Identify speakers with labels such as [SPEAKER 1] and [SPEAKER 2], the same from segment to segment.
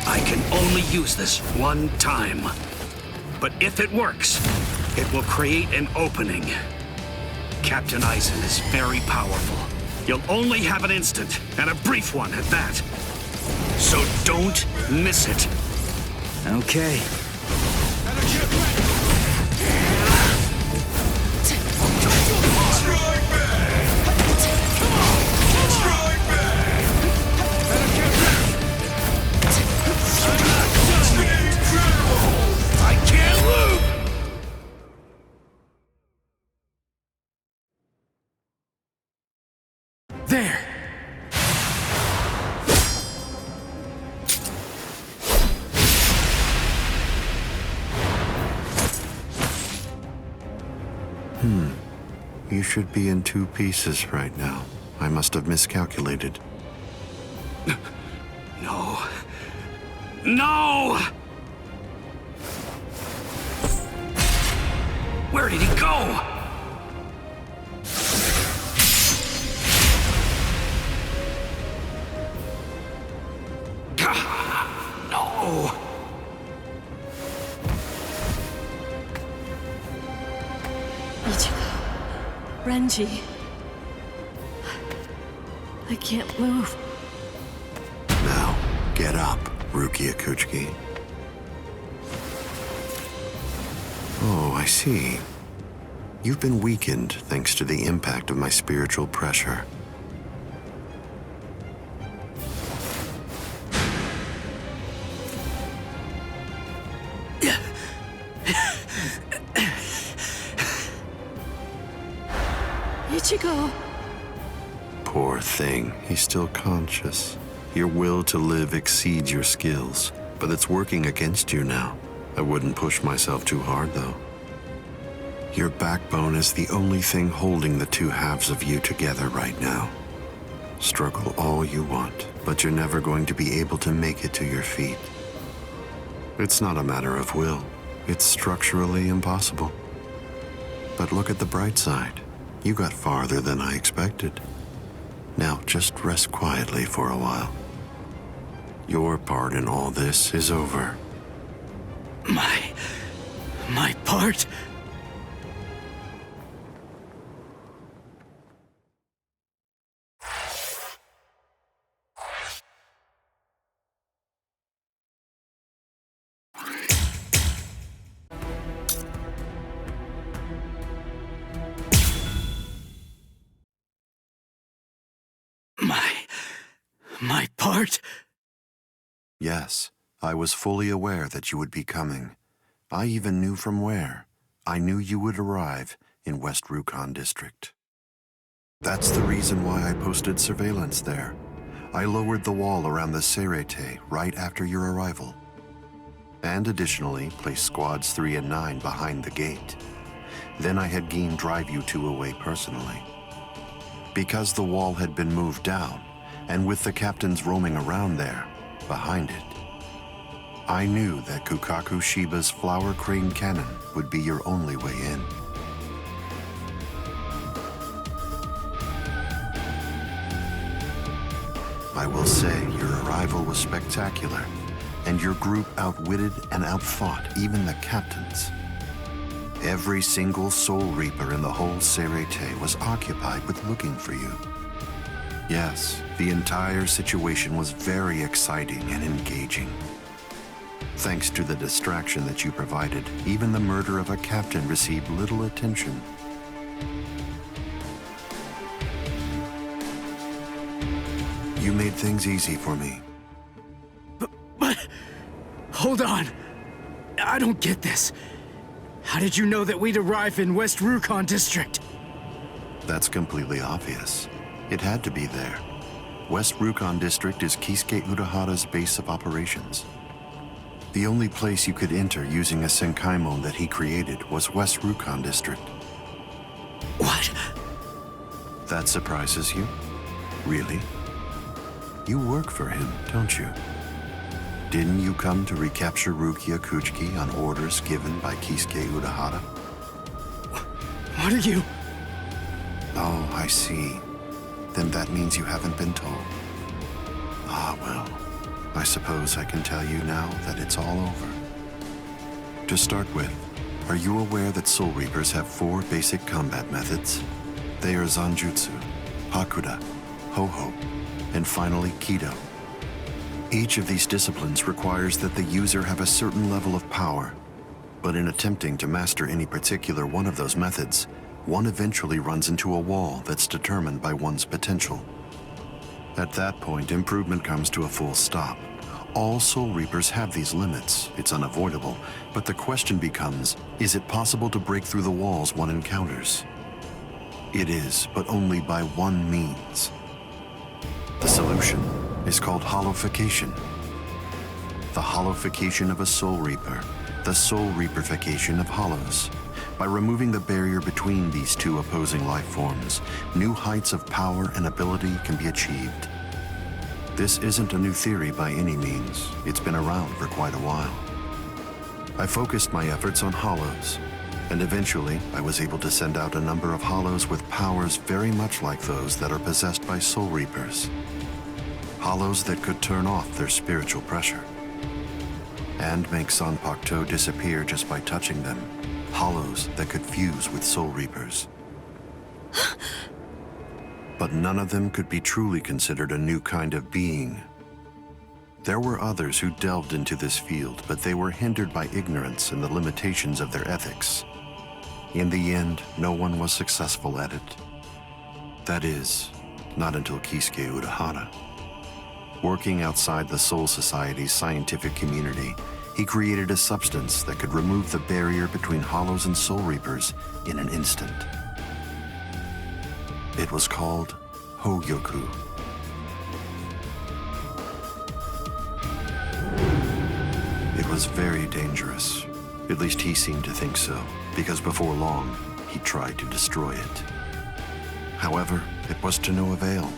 [SPEAKER 1] I can only use this one time. But if it works, it will create an opening. Captain Aizen is very powerful. You'll only have an instant, and a brief one at that. So don't miss it.
[SPEAKER 2] Okay.
[SPEAKER 1] I can't lose!
[SPEAKER 2] There!
[SPEAKER 3] You should be in 2 pieces right now. I must have miscalculated.
[SPEAKER 1] No. No! Where did he go? No!
[SPEAKER 4] Ichigo. Renji. I can't move.
[SPEAKER 3] Now, get up, Rukia Kuchiki. Oh, I see. You've been weakened thanks to the impact of my spiritual pressure.
[SPEAKER 4] Ichigo.
[SPEAKER 3] Poor thing, he's still conscious. Your will to live exceeds your skills, but it's working against you now. I wouldn't push myself too hard, though. Your backbone is the only thing holding the 2 halves of you together right now. Struggle all you want, but you're never going to be able to make it to your feet. It's not a matter of will. It's structurally impossible. But look at the bright side. You got farther than I expected. Now, just rest quietly for a while. Your part in all this is over.
[SPEAKER 2] My part? My part?
[SPEAKER 3] Yes, I was fully aware that you would be coming. I even knew from where. I knew you would arrive in West Rukon District. That's the reason why I posted surveillance there. I lowered the wall around the Serete right after your arrival. And additionally, placed squads 3 and 9 behind the gate. Then I had Geen drive you 2 away personally. Because the wall had been moved down, and with the captains roaming around there, behind it, I knew that Kukaku Shiba's Flower Crane Cannon would be your only way in. I will say your arrival was spectacular, and your group outwitted and outfought even the captains. Every single Soul Reaper in the whole Serete was occupied with looking for you. Yes, the entire situation was very exciting and engaging. Thanks to the distraction that you provided, even the murder of a captain received little attention. You made things easy for me.
[SPEAKER 2] But hold on. I don't get this. How did you know that we'd arrive in West Rukon District?
[SPEAKER 3] That's completely obvious. It had to be there. West Rukon District is Kisuke Urahara's base of operations. The only place you could enter using a Senkaimon that he created was West Rukon District.
[SPEAKER 2] What?
[SPEAKER 3] That surprises you? Really? You work for him, don't you? Didn't you come to recapture Rukia Kuchiki on orders given by Kisuke Urahara?
[SPEAKER 2] What are you?
[SPEAKER 3] Oh, I see. Then that means you haven't been told. Ah, well. I suppose I can tell you now that it's all over. To start with, are you aware that Soul Reapers have 4 basic combat methods? They are Zanjutsu, Hakuda, Ho-Ho, and finally Kido. Each of these disciplines requires that the user have a certain level of power, but in attempting to master any particular one of those methods, one eventually runs into a wall that's determined by one's potential. At that point, improvement comes to a full stop. All Soul Reapers have these limits, it's unavoidable, but the question becomes, is it possible to break through the walls one encounters? It is, but only by one means. The solution is called hollowification. The hollowification of a Soul Reaper, the Soul Reaperification of hollows. By removing the barrier between these 2 opposing life forms, new heights of power and ability can be achieved. This isn't a new theory by any means. It's been around for quite a while. I focused my efforts on hollows, and eventually I was able to send out a number of hollows with powers very much like those that are possessed by Soul Reapers. Hollows that could turn off their spiritual pressure and make Zanpakuto disappear just by touching them. Hollows that could fuse with Soul Reapers. But none of them could be truly considered a new kind of being. There were others who delved into this field, but they were hindered by ignorance and the limitations of their ethics. In the end, no one was successful at it. That is, not until Kisuke Urahara. Working outside the Soul Society's scientific community, he created a substance that could remove the barrier between hollows and Soul Reapers in an instant. It was called Hogyoku. It was very dangerous. At least he seemed to think so, because before long, he tried to destroy it. However, it was to no avail.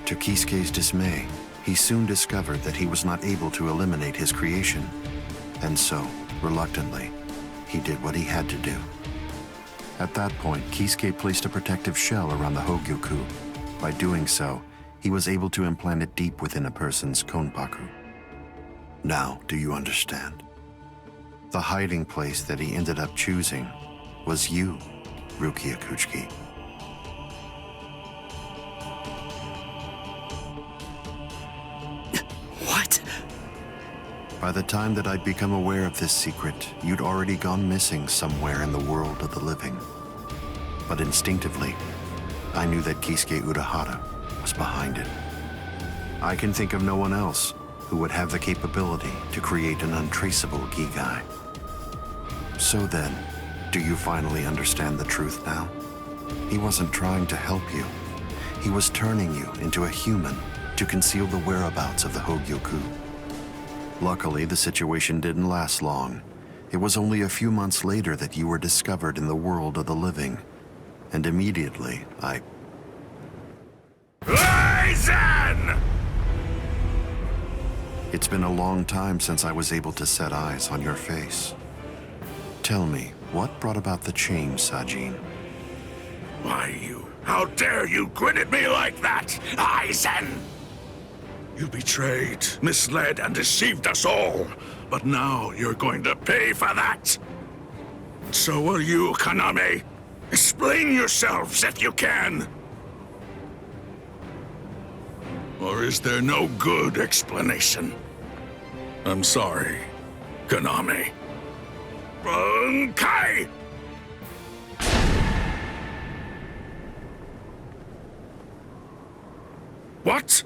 [SPEAKER 3] To Kisuke's dismay, he soon discovered that he was not able to eliminate his creation. And so, reluctantly, he did what he had to do. At that point, Kisuke placed a protective shell around the Hogyoku. By doing so, he was able to implant it deep within a person's konpaku. Now, do you understand? The hiding place that he ended up choosing was you, Rukia Kuchiki.
[SPEAKER 2] What?
[SPEAKER 3] By the time that I'd become aware of this secret, you'd already gone missing somewhere in the world of the living. But instinctively, I knew that Kisuke Urahara was behind it. I can think of no one else who would have the capability to create an untraceable Gigai. So then, do you finally understand the truth now? He wasn't trying to help you. He was turning you into a human to conceal the whereabouts of the Hogyoku. Luckily, the situation didn't last long. It was only a few months later that you were discovered in the world of the living. And immediately,
[SPEAKER 1] Aizen!
[SPEAKER 3] It's been a long time since I was able to set eyes on your face. Tell me, what brought about the change, Sajin?
[SPEAKER 1] Why, how dare you grin at me like that, Aizen? You betrayed, misled, and deceived us all. But now you're going to pay for that. So will you, Kaname. Explain yourselves if you can. Or is there no good explanation? I'm sorry, Kaname. Bunkai! What?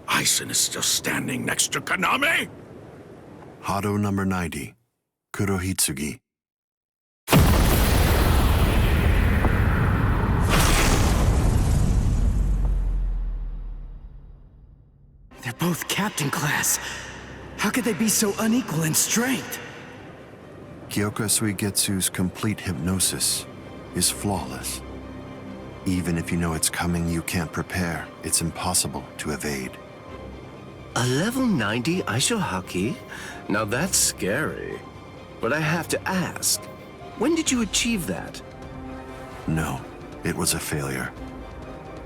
[SPEAKER 1] Aizen is still standing next to Kaname?
[SPEAKER 3] Hado number 90, Kurohitsugi.
[SPEAKER 2] They're both captain class. How could they be so unequal in strength?
[SPEAKER 3] Kyoka Suigetsu's complete hypnosis is flawless. Even if you know it's coming, you can't prepare. It's impossible to evade.
[SPEAKER 5] A level 90 Aisho Haki? Now that's scary. But I have to ask, when did you achieve that?
[SPEAKER 3] No, it was a failure.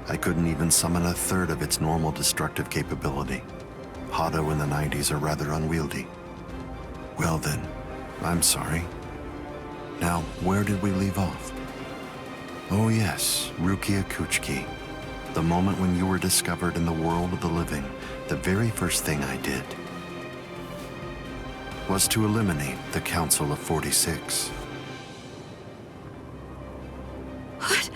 [SPEAKER 3] I couldn't even summon a third of its normal destructive capability. Hado in the 90s are rather unwieldy. Well then, I'm sorry. Now, where did we leave off? Oh yes, Rukia Kuchiki. The moment when you were discovered in the world of the living, the very first thing I did was to eliminate the Council of 46.
[SPEAKER 4] What?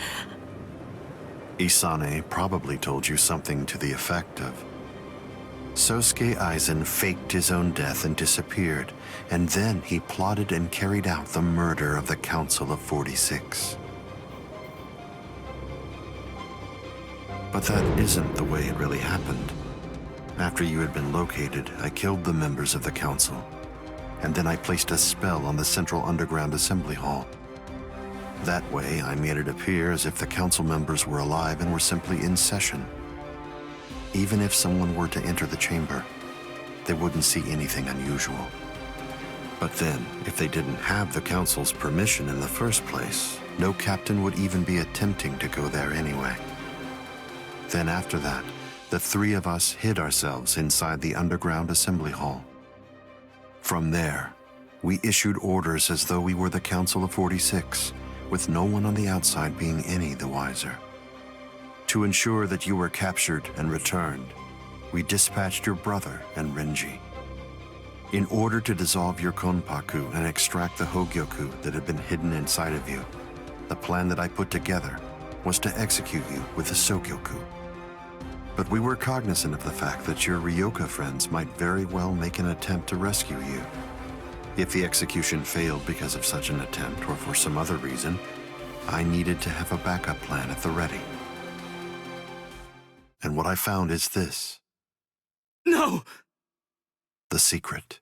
[SPEAKER 3] Isane probably told you something to the effect of, Sosuke Aizen faked his own death and disappeared, and then he plotted and carried out the murder of the Council of 46. But that isn't the way it really happened. After you had been located, I killed the members of the Council, and then I placed a spell on the Central Underground Assembly Hall. That way, I made it appear as if the Council members were alive and were simply in session. Even if someone were to enter the chamber, they wouldn't see anything unusual. But then, if they didn't have the Council's permission in the first place, no captain would even be attempting to go there anyway. Then after that, the three of us hid ourselves inside the underground assembly hall. From there, we issued orders as though we were the Council of 46, with no one on the outside being any the wiser. To ensure that you were captured and returned, we dispatched your brother and Renji. In order to dissolve your Konpaku and extract the Hogyoku that had been hidden inside of you, the plan that I put together was to execute you with the Sokyoku. But we were cognizant of the fact that your Ryoka friends might very well make an attempt to rescue you. If the execution failed because of such an attempt or for some other reason, I needed to have a backup plan at the ready. And what I found is this.
[SPEAKER 2] No!
[SPEAKER 3] The secret.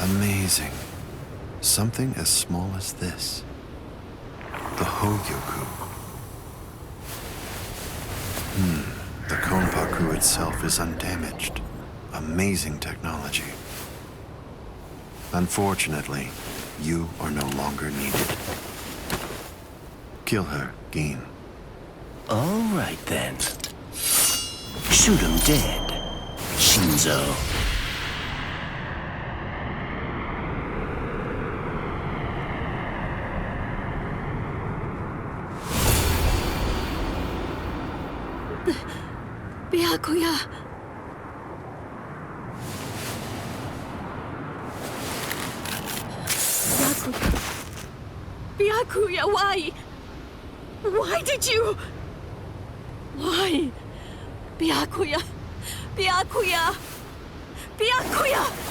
[SPEAKER 3] Amazing. Something as small as this. The Hogyoku. The Konpaku itself is undamaged. Amazing technology. Unfortunately, you are no longer needed. Kill her, Gin.
[SPEAKER 5] All right then. Shoot him dead, Shinzo.
[SPEAKER 4] Byakuya. Byakuya, why? Why did you? Why? Byakuya. Byakuya. Byakuya.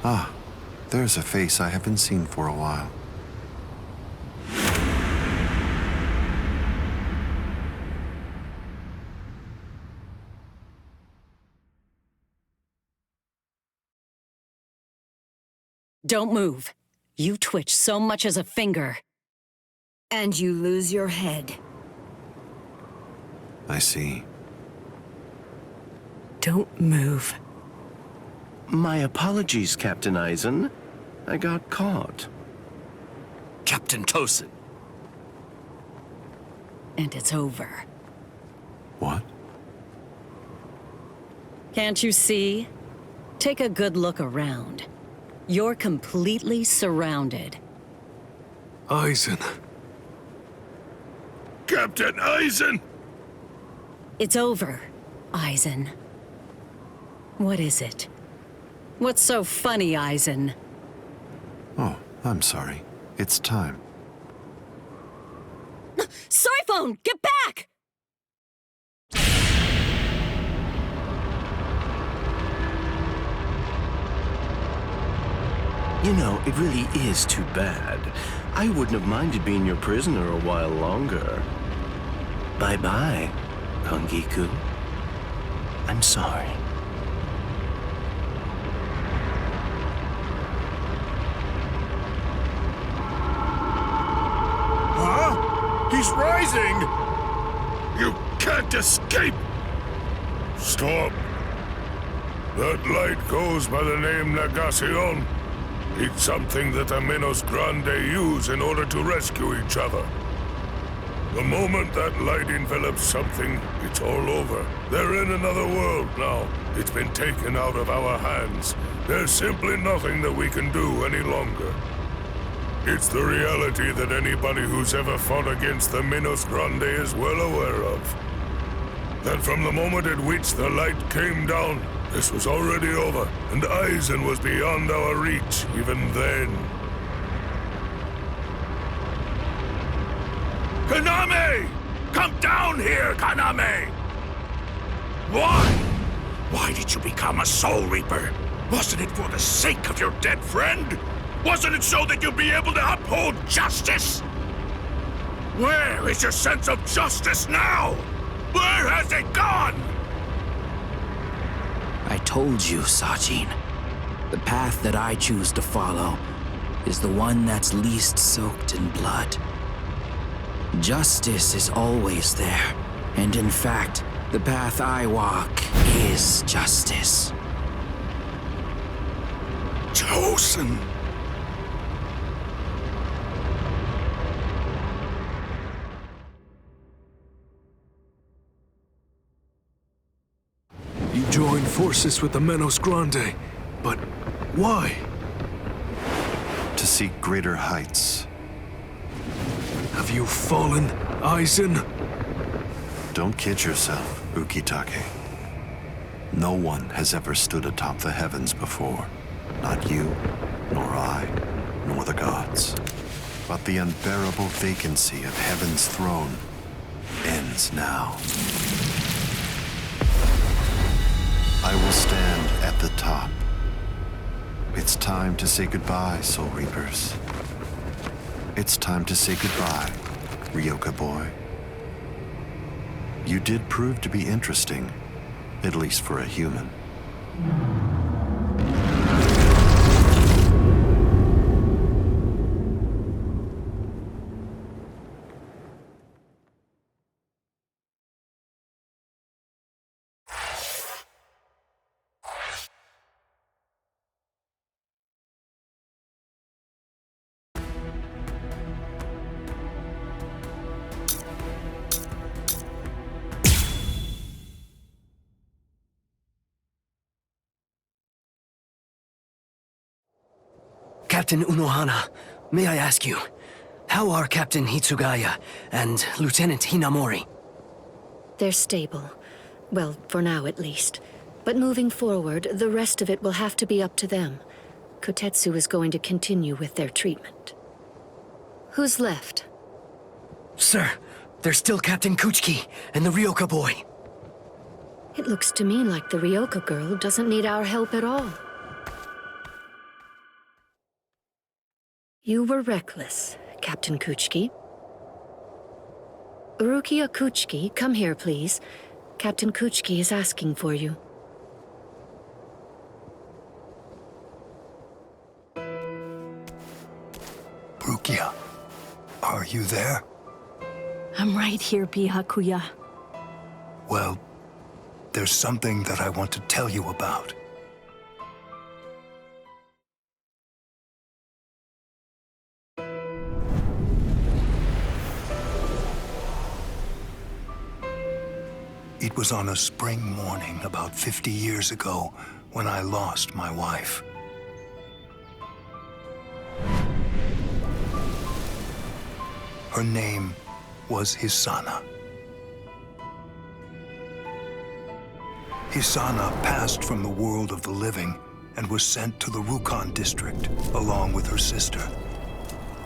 [SPEAKER 3] Ah, there's a face I haven't seen for a while.
[SPEAKER 6] Don't move. You twitch so much as a finger.
[SPEAKER 4] And you lose your head.
[SPEAKER 3] I see.
[SPEAKER 4] Don't move.
[SPEAKER 5] My apologies, Captain Aizen. I got caught.
[SPEAKER 1] Captain Tosin.
[SPEAKER 6] And it's over.
[SPEAKER 3] What?
[SPEAKER 6] Can't you see? Take a good look around. You're completely surrounded.
[SPEAKER 1] Aizen. Captain Aizen!
[SPEAKER 6] It's over, Aizen. What is it? What's so funny, Aizen?
[SPEAKER 3] Oh, I'm sorry. It's time.
[SPEAKER 6] Soiphone, get back!
[SPEAKER 5] You know, it really is too bad. I wouldn't have minded being your prisoner a while longer. Bye-bye, Kongiku. I'm sorry.
[SPEAKER 7] He's rising!
[SPEAKER 1] You can't escape!
[SPEAKER 7] Stop. That light goes by the name Negacion. It's something that the Minos Grande use in order to rescue each other. The moment that light envelops something, it's all over. They're in another world now. It's been taken out of our hands. There's simply nothing that we can do any longer. It's the reality that anybody who's ever fought against the Minos Grande is well aware of. That from the moment at which the light came down, this was already over, and Aizen was beyond our reach even then.
[SPEAKER 1] Kaname! Come down here, Kaname! Why? Why did you become a Soul Reaper? Wasn't it for the sake of your dead friend? Wasn't it so that you'd be able to uphold justice? Where is your sense of justice now? Where has it gone?
[SPEAKER 2] I told you, Sajin. The path that I choose to follow is the one that's least soaked in blood. Justice is always there, and in fact, the path I walk is justice.
[SPEAKER 1] Chosen.
[SPEAKER 7] You joined forces with the Minos Grande, but why?
[SPEAKER 3] To seek greater heights.
[SPEAKER 7] Have you fallen, Aizen?
[SPEAKER 3] Don't kid yourself, Ukitake. No one has ever stood atop the heavens before. Not you, nor I, nor the gods. But the unbearable vacancy of heaven's throne ends now. I will stand at the top. It's time to say goodbye, Soul Reapers. It's time to say goodbye, Ryoka boy. You did prove to be interesting, at least for a human.
[SPEAKER 8] Captain Unohana, may I ask you, how are Captain Hitsugaya and Lieutenant Hinamori?
[SPEAKER 4] They're stable. Well, for now at least. But moving forward, the rest of it will have to be up to them. Kotetsu is going to continue with their treatment. Who's left?
[SPEAKER 8] Sir, there's still Captain Kuchiki and the Ryoka boy.
[SPEAKER 4] It looks to me like the Ryoka girl doesn't need our help at all. You were reckless, Captain Kuchiki. Rukia Kuchiki, come here, please. Captain Kuchiki is asking for you.
[SPEAKER 9] Rukia, are you there?
[SPEAKER 4] I'm right here, Byakuya.
[SPEAKER 9] Well, there's something that I want to tell you about. It was on a spring morning about 50 years ago when I lost my wife. Her name was Hisana. Hisana passed from the world of the living and was sent to the Rukon district along with her sister.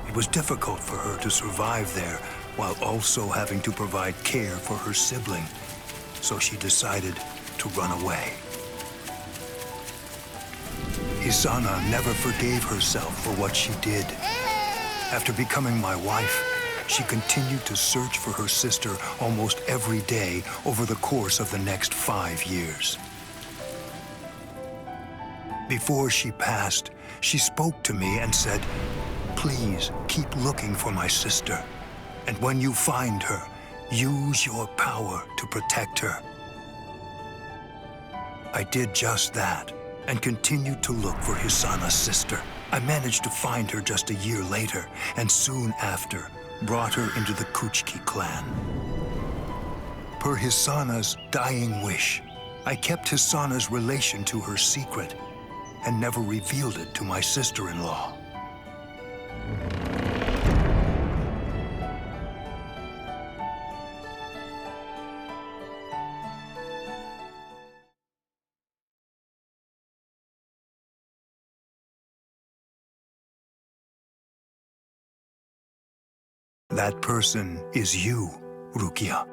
[SPEAKER 9] It was difficult for her to survive there while also having to provide care for her sibling, so she decided to run away. Hisana never forgave herself for what she did. After becoming my wife, she continued to search for her sister almost every day over the course of the next 5 years. Before she passed, she spoke to me and said, "Please keep looking for my sister. And when you find her, use your power to protect her. I did just that, and continued to look for Hisana's sister. I managed to find her just a year later, and soon after, brought her into the Kuchiki clan. Per Hisana's dying wish, I kept Hisana's relation to her secret, and never revealed it to my sister-in-law. That person is you, Rukia.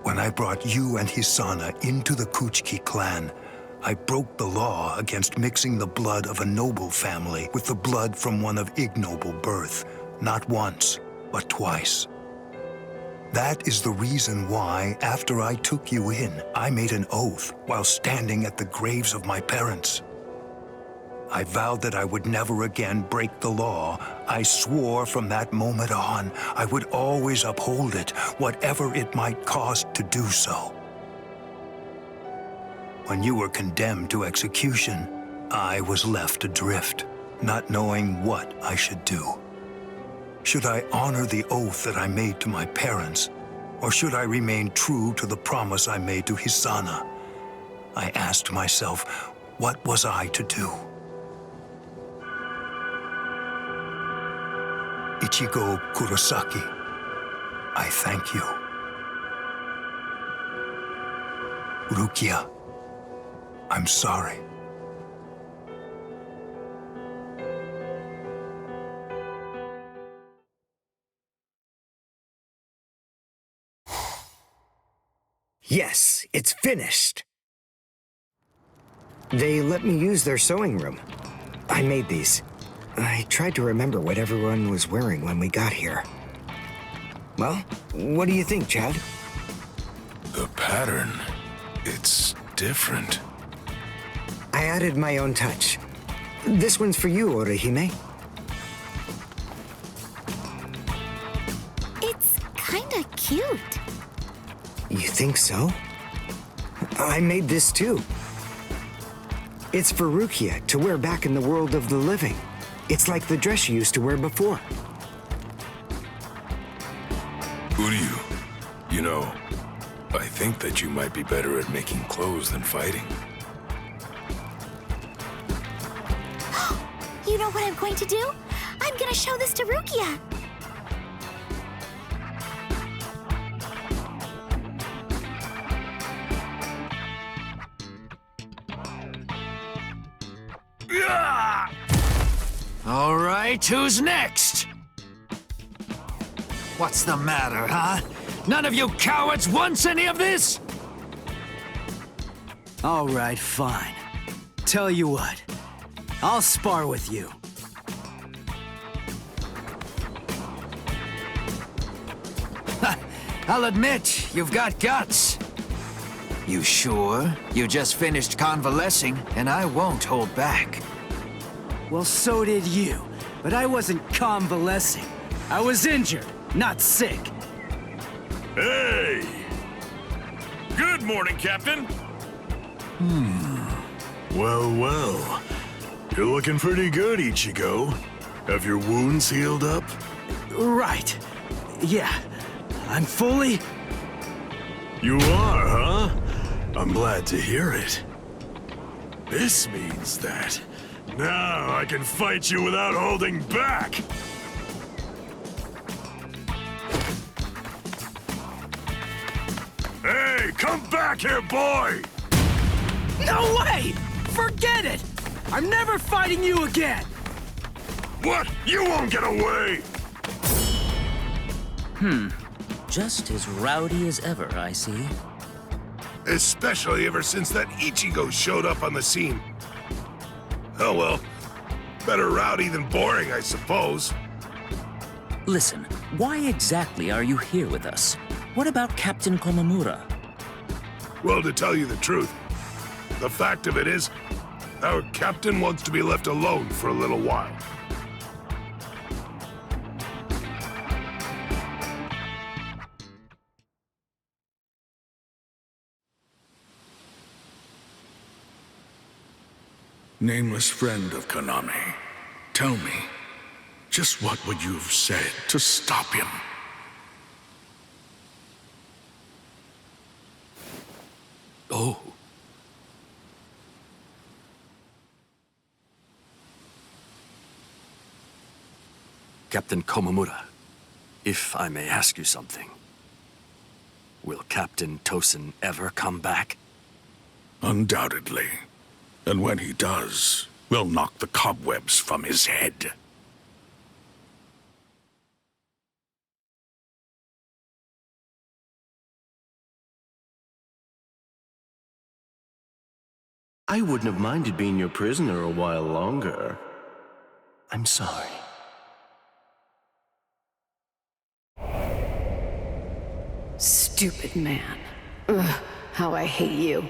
[SPEAKER 9] When I brought you and Hisana into the Kuchiki clan, I broke the law against mixing the blood of a noble family with the blood from one of ignoble birth, not once, but twice. That is the reason why, after I took you in, I made an oath while standing at the graves of my parents. I vowed that I would never again break the law. I swore from that moment on, I would always uphold it, whatever it might cost to do so. When you were condemned to execution, I was left adrift, not knowing what I should do. Should I honor the oath that I made to my parents, or should I remain true to the promise I made to Hisana? I asked myself, what was I to do? Ichigo Kurosaki, I thank you. Rukia, I'm sorry.
[SPEAKER 2] Yes, it's finished. They let me use their sewing room. I made these. I tried to remember what everyone was wearing when we got here. Well, what do you think, Chad?
[SPEAKER 7] The pattern, it's different.
[SPEAKER 2] I added my own touch. This one's for you, Orihime.
[SPEAKER 10] It's kinda cute.
[SPEAKER 2] You think so? I made this too. It's for Rukia to wear back in the world of the living. It's like the dress she used to wear before.
[SPEAKER 7] Uryu, you know, I think that you might be better at making clothes than fighting.
[SPEAKER 10] You know what I'm going to do? I'm gonna show this to Rukia.
[SPEAKER 2] All right, who's next? What's the matter, huh? None of you cowards wants any of this? All right, fine. Tell you what, I'll spar with you. I'll admit, you've got guts. You sure? You just finished convalescing, and I won't hold back. Well, so did you. But I wasn't convalescing. I was injured, not sick.
[SPEAKER 7] Hey! Good morning, Captain.
[SPEAKER 11] Well, well. You're looking pretty good, Ichigo. Have your wounds healed up?
[SPEAKER 2] Right. Yeah. I'm fully...
[SPEAKER 11] You are, huh? I'm glad to hear it. This means that now I can fight you without holding back! Hey, come back here, boy!
[SPEAKER 2] No way! Forget it! I'm never fighting you again!
[SPEAKER 11] What? You won't get away!
[SPEAKER 12] Just as rowdy as ever, I see.
[SPEAKER 7] Especially ever since that Ichigo showed up on the scene. Oh well, better rowdy than boring, I suppose.
[SPEAKER 12] Listen, why exactly are you here with us? What about Captain Komamura?
[SPEAKER 7] Well, to tell you the truth, the fact of it is, our captain wants to be left alone for a little while. Nameless friend of Konami, tell me, just what would you have said to stop him?
[SPEAKER 8] Oh.
[SPEAKER 13] Captain Komamura, if I may ask you something. Will Captain Tosin ever come back?
[SPEAKER 7] Undoubtedly. And when he does, we'll knock the cobwebs from his head.
[SPEAKER 5] I wouldn't have minded being your prisoner a while longer. I'm sorry.
[SPEAKER 14] Stupid man. Ugh, how I hate you.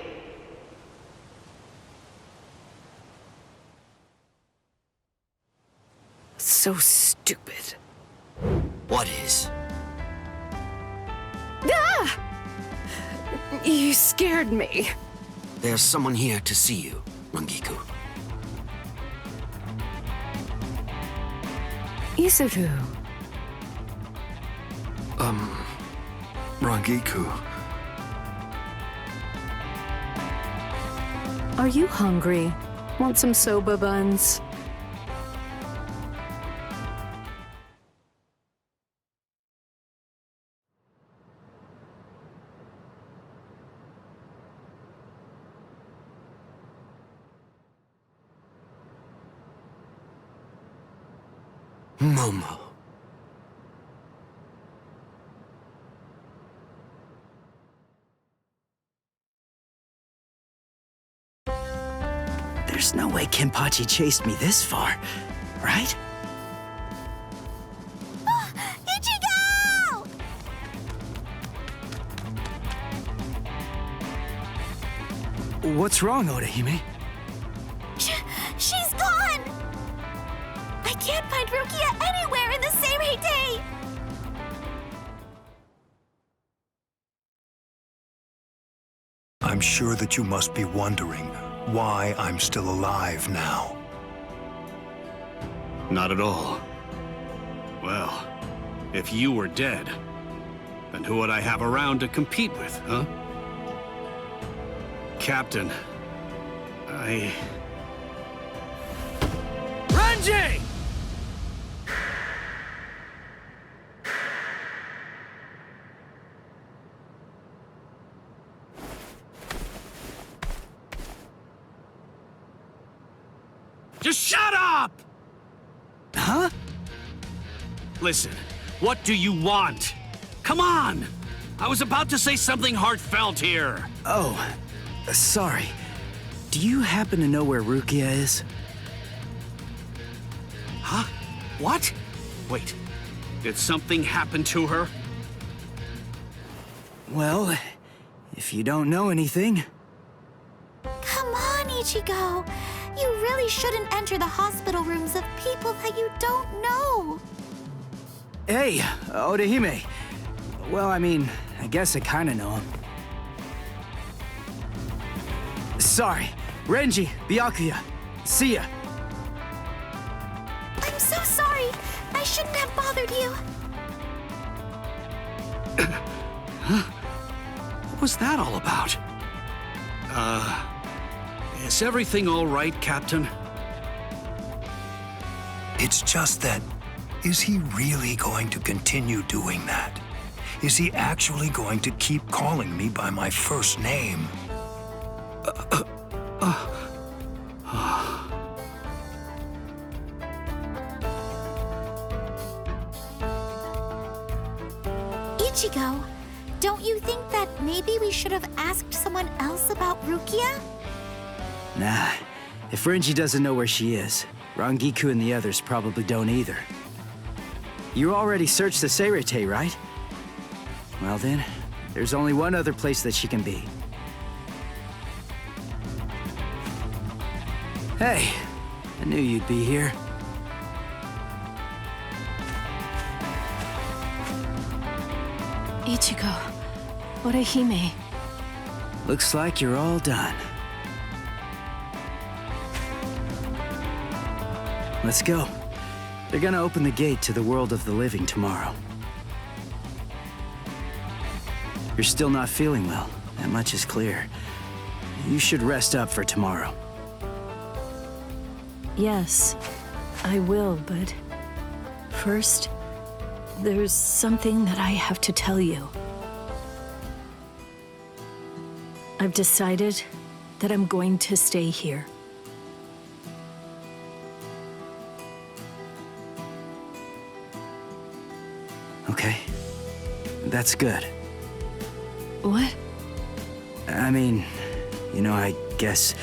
[SPEAKER 14] So stupid.
[SPEAKER 2] What is?
[SPEAKER 14] Ah! You scared me.
[SPEAKER 2] There's someone here to see you, Rangiku.
[SPEAKER 14] Isuru.
[SPEAKER 3] Rangiku.
[SPEAKER 14] Are you hungry? Want some soba buns?
[SPEAKER 2] Momo. There's no way Kenpachi chased me this far, right?
[SPEAKER 10] Ichigo!
[SPEAKER 2] What's wrong, Orihime?
[SPEAKER 10] She's gone! I can't find Rukia anywhere in the Seirei.
[SPEAKER 9] I'm sure that you must be wondering why I'm still alive now.
[SPEAKER 1] Not at all. Well, if you were dead, then who would I have around to compete with, huh? Captain,
[SPEAKER 2] Renji!
[SPEAKER 1] Just shut up!
[SPEAKER 2] Huh?
[SPEAKER 1] Listen, what do you want? Come on! I was about to say something heartfelt here.
[SPEAKER 2] Oh, sorry. Do you happen to know where Rukia is?
[SPEAKER 1] Huh? What? Wait, did something happen to her?
[SPEAKER 2] Well, if you don't know anything...
[SPEAKER 10] Come on, Ichigo. You really shouldn't enter the hospital rooms of people that you don't know.
[SPEAKER 2] Hey, Orihime. Well, I mean, I guess I kinda know him. Sorry. Renji, Byakuya. See ya.
[SPEAKER 10] I'm so sorry. I shouldn't have bothered you.
[SPEAKER 1] What was that all about? Is everything all right, Captain?
[SPEAKER 9] It's just that, is he really going to continue doing that? Is he actually going to keep calling me by my first name?
[SPEAKER 10] Ichigo, don't you think that maybe we should have asked someone else about Rukia?
[SPEAKER 2] Nah, if Renji doesn't know where she is, Rangiku and the others probably don't either. You already searched the Seirei, right? Well then, there's only one other place that she can be. Hey, I knew you'd be here.
[SPEAKER 14] Ichigo, Orihime.
[SPEAKER 2] Looks like you're all done. let's go. They're gonna open the gate to the world of the living tomorrow. You're still not feeling well. That much is clear. You should rest up for tomorrow.
[SPEAKER 6] Yes, I will, but first, there's something that I have to tell you. I've decided that I'm going to stay here.
[SPEAKER 2] Okay, that's good.
[SPEAKER 6] What?
[SPEAKER 2] I mean, you know, I guess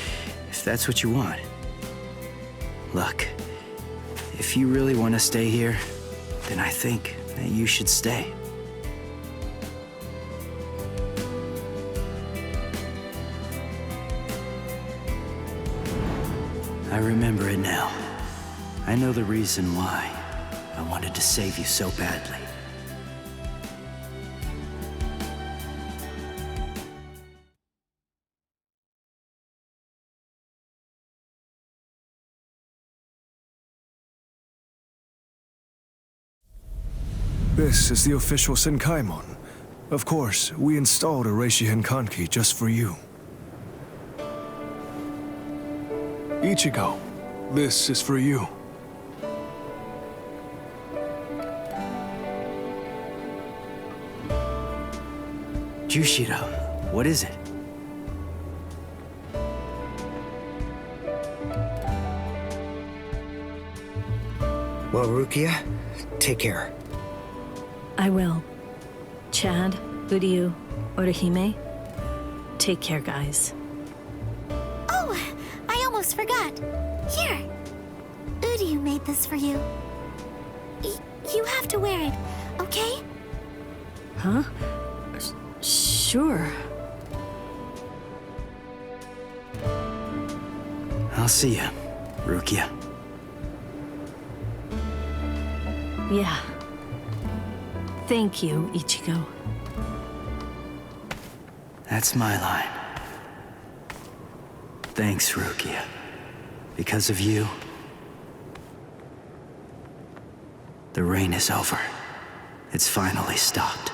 [SPEAKER 2] if that's what you want. Look, if you really want to stay here, then I think that you should stay. I remember it now. I know the reason why I wanted to save you so badly.
[SPEAKER 15] This is the official Senkaimon. Of course, we installed a Reishihen Kanki just for you. Ichigo, this is for you.
[SPEAKER 2] Jushiro, what is it?
[SPEAKER 16] Well, Rukia, take care.
[SPEAKER 6] I will. Chad, Uryu, Orihime, take care, guys.
[SPEAKER 10] Oh, I almost forgot. Here. Uryu made this for you. You have to wear it, okay?
[SPEAKER 6] Huh? Sure.
[SPEAKER 2] I'll see you, Rukia.
[SPEAKER 6] Yeah. Thank you, Ichigo.
[SPEAKER 2] That's my line. Thanks, Rukia. Because of you, the rain is over. It's finally stopped.